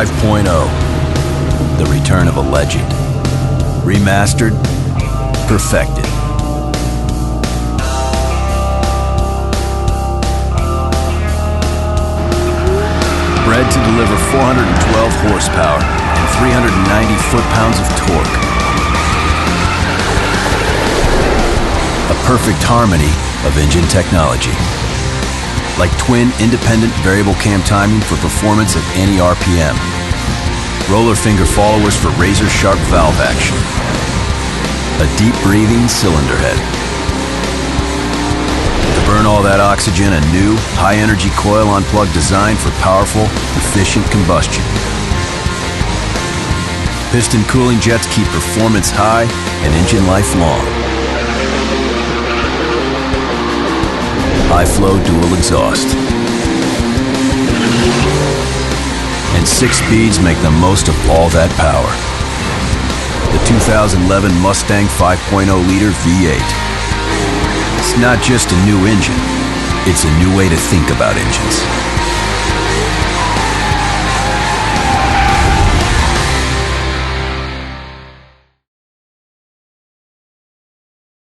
5.0, the return of a legend. Remastered, perfected. Bred to deliver 412 horsepower and 390 foot-pounds of torque. A perfect harmony of engine technology. Like twin independent variable cam timing for performance at any RPM. Roller finger followers for razor-sharp valve action. A deep-breathing cylinder head. To burn all that oxygen, a new, high-energy coil on-plug design for powerful, efficient combustion. Piston cooling jets keep performance high and engine life long. High-flow dual exhaust. And 6 speeds make the most of all that power. The 2011 Mustang 5.0-liter V8. It's not just a new engine, it's a new way to think about engines.